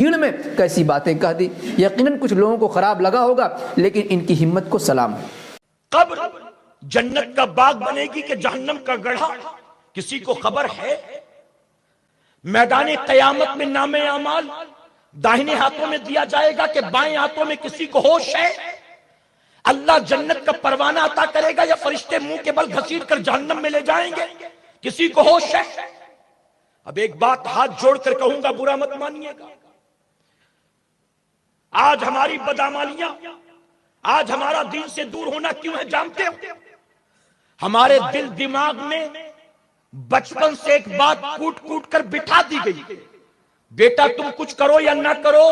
دین میں کیسی باتیں کہہ دی۔ یقیناً کچھ لوگوں کو خراب لگا ہوگا، لیکن ان کی ہمت کو سلام ہے۔ قبر جنت کا باغ بنے گی کہ جہنم کا گڑھا، کسی کو خبر ہے؟ میدان قیامت میں نام اعمال داہنے ہاتھوں میں دیا جائے گا کہ بائیں ہاتھوں میں؟ کسی کو ہوش ہے؟ اللہ جنت کا پروانہ عطا کرے گا یا فرشتے منہ کے بل گھسیٹ کر جہنم میں لے جائیں گے؟ کسی کو ہوش ہے؟ اب ایک بات ہاتھ جوڑ کر کہوں گا، برا مت مانیے گا۔ آج ہماری بدعمالیاں، آج ہمارا دین سے دور ہونا کیوں ہے جانتے ہو؟ ہمارے دل دماغ میں بچپن سے ایک بات کوٹ کوٹ کر بٹھا دی گئی، بیٹا تم کچھ کرو یا نہ کرو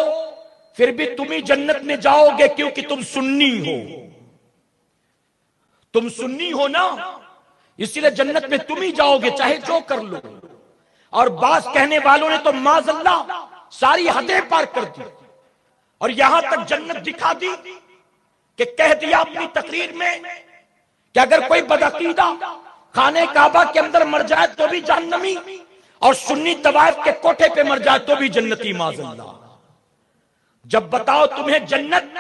پھر بھی تم ہی جنت میں جاؤ گے، کیونکہ تم سنی ہو۔ تم سنی ہو نا، اسی لیے جنت میں تم ہی جاؤ گے چاہے جو کر لو۔ اور بعض کہنے والوں نے تو معاذ اللہ ساری حدیں پار کر دی، اور یہاں تک جنت دکھا دی کہ کہہ دیا اپنی تقریر میں کہ اگر کوئی بدعقیدہ خانہ کعبہ کے اندر مر جائے تو بھی جہنمی، اور سنی طوائف کے کوٹھے پہ مر جائے تو بھی جنتی، معاذ اللہ۔ جب بتاؤ تمہیں جنت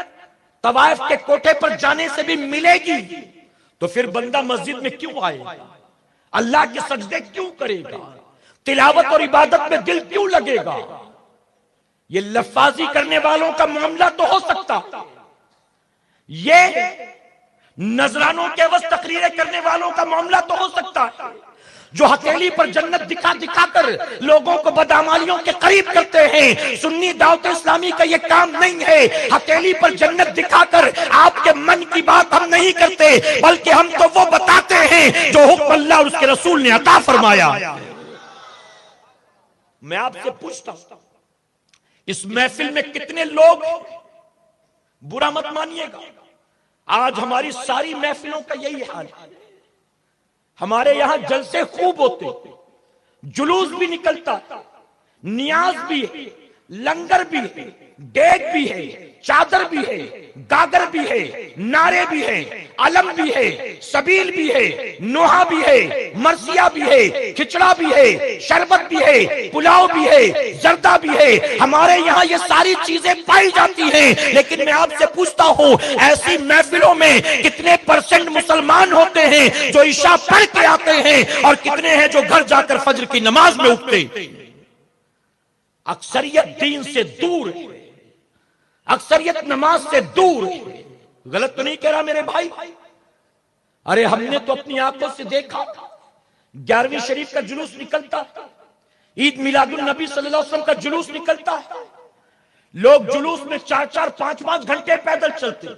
طوائف کے کوٹھے پر جانے سے بھی ملے گی تو پھر بندہ مسجد میں کیوں آئے گا؟ اللہ کے سجدے کیوں کرے گا؟ تلاوت اور عبادت میں دل کیوں لگے گا؟ یہ لفاظی کرنے والوں کا معاملہ تو ہو سکتا، یہ نذرانوں کے عوض تقریریں کرنے والوں کا معاملہ تو ہو سکتا ہے، جو ہتھیلی پر جنت دکھا دکھا کر لوگوں کو بدعمالیوں کے قریب کرتے ہیں۔ سنی دعوت اسلامی کا یہ کام نہیں ہے، ہتھیلی پر جنت دکھا کر آپ کے من کی بات ہم نہیں کرتے، بلکہ ہم تو وہ بتاتے ہیں جو حکم اللہ اور اس کے رسول نے عطا فرمایا۔ میں آپ سے پوچھتا ہوں، اس محفل میں کتنے لوگ، برا مت مانیے گا، آج ہماری ساری محفلوں کا یہی حال ہے، ہمارے یہاں جلسے خوب ہوتے، جلوس بھی نکلتا، نیاز بھی ہے، لنگر بھی ہے، دیگ بھی ہے، چادر بھی ہے، گاگر بھی ہے، نعرے بھی ہے، علم بھی ہے، سبیل بھی ہے، نوحہ بھی ہے، مرثیہ بھی ہے، کھچڑا بھی ہے، شربت بھی ہے، پلاؤ بھی ہے، زردہ بھی ہے، ہمارے یہاں یہ ساری چیزیں پائی جاتی ہیں۔ لیکن میں آپ سے پوچھتا ہوں، ایسی محفلوں میں کتنے پرسنٹ مسلمان ہوتے ہیں جو عشاء پڑھ کے آتے ہیں، اور کتنے ہیں جو گھر جا کر فجر کی نماز میں اٹھتے ہیں؟ اکثریت دین سے دور ہے، اکثریت نماز سے دور ہے۔ غلط تو نہیں کہہ رہا میرے بھائی؟ ارے ہم نے تو اپنی آنکھوں سے دیکھا، 11ویں شریف کا جلوس نکلتا، عید میلاد النبی صلی اللہ علیہ وسلم کا جلوس نکلتا ہے، لوگ جلوس میں 4-4 5-5 گھنٹے پیدل چلتے،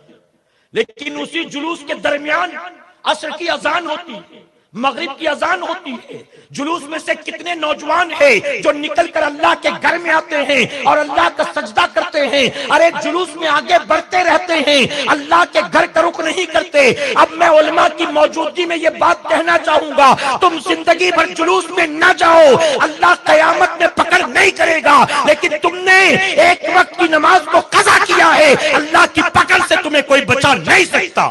لیکن اسی جلوس کے درمیان عصر کی اذان ہوتی ہے، مغرب کی اذان ہوتی ہے۔ جلوس میں سے کتنے نوجوان ہیں جو نکل کر اللہ کے گھر میں آتے ہیں اور اللہ کا سجدہ کرتے ہیں؟ ارے جلوس میں آگے بڑھتے رہتے ہیں، اللہ کے گھر کا رخ نہیں کرتے۔ اب میں علماء کی موجودگی میں یہ بات کہنا چاہوں گا، تم زندگی بھر جلوس میں نہ جاؤ، اللہ قیامت میں پکڑ نہیں کرے گا، لیکن تم نے ایک وقت کی نماز کو قضا کیا ہے، اللہ کی پکڑ سے تمہیں کوئی بچا نہیں سکتا۔